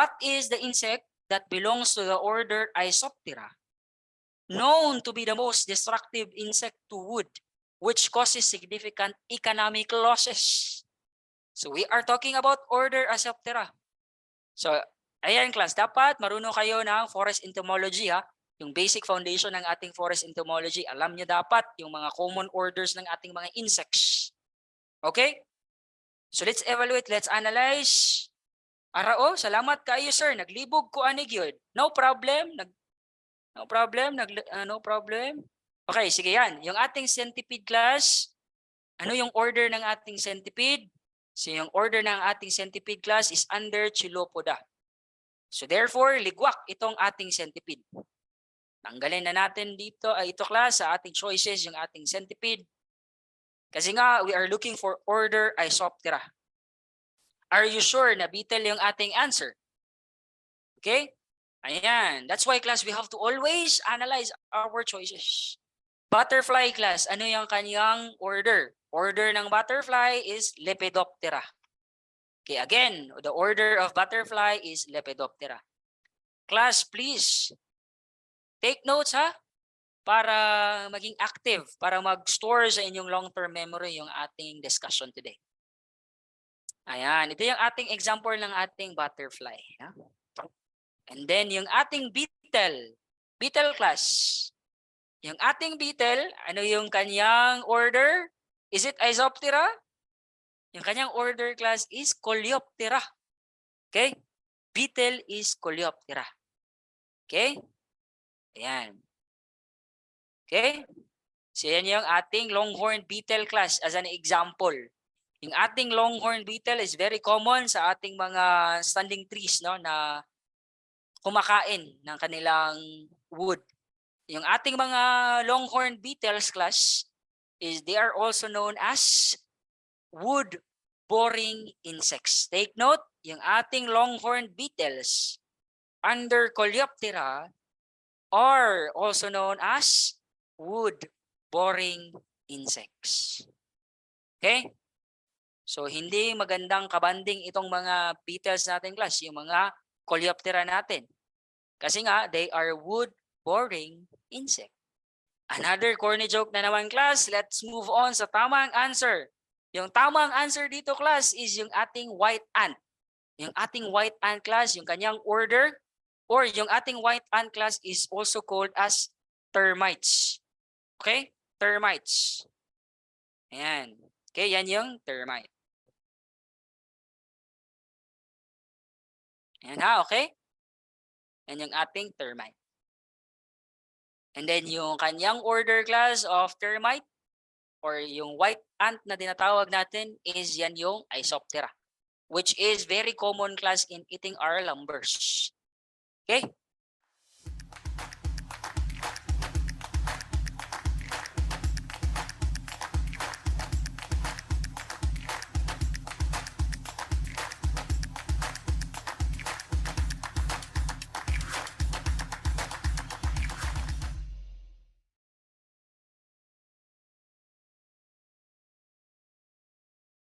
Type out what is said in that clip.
What is the insect that belongs to the order Isoptera, known to be the most destructive insect to wood, which causes significant economic losses? So we are talking about order Isoptera. So ayan class, dapat marunong kayo ng forest entomology ha. Yung basic foundation ng ating forest entomology, alam niyo dapat yung mga common orders ng ating mga insects. Okay? So let's evaluate, let's analyze. Arao, salamat kayo sir, naglibog ko ani gyud. No problem, no problem. Okay, sige yan. Yung ating centipede class, ano yung order ng ating centipede? So yung order ng ating centipede class is under Chilopoda. So therefore, ligwak itong ating centipede. Tanggalin na natin dito, ito class, sa ating choices, yung ating centipede. Kasi nga, we are looking for order Isoptera. Are you sure na beetle yung ating answer? Okay? Ayan. That's why class, we have to always analyze our choices. Butterfly class, ano yung kanyang order? Order ng butterfly is Lepidoptera. Okay, again, the order of butterfly is Lepidoptera. Class, please take notes ha, para maging active, para mag-store sa inyong long-term memory yung ating discussion today. Ayan, ito yung ating example ng ating butterfly. Ha? And then yung ating beetle class. Yung ating beetle, ano yung kanyang order? Is it Isoptera? Yung kanyang order class is Coleoptera. Okay? Beetle is Coleoptera. Okay? Ayan. Okay? So yan yung ating longhorn beetle class as an example. Yung ating longhorn beetle is very common sa ating mga standing trees, no, na kumakain ng kanilang wood. Yung ating mga longhorn beetles class is they are also known as wood boring insects. Take note, yung ating longhorn beetles under Coleoptera are also known as wood-boring insects. Okay? So, hindi magandang kabanding itong mga beetles natin class, yung mga Coleoptera natin. Kasi nga, they are wood-boring insect. Another corny joke na naman class, let's move on sa tamang answer. Yung tamang answer dito class is yung ating white ant. Yung ating white ant class, yung kanyang order, or yung ating white ant class is also called as termites. Okay? Termites. Ayan. Okay, yan yung termite. Ayan ha, okay? Yan yung ating termite. And then yung kanyang order class of termite or yung white ant na tinatawag natin is yan yung Isoptera, which is very common class in eating our lumbers. Okay?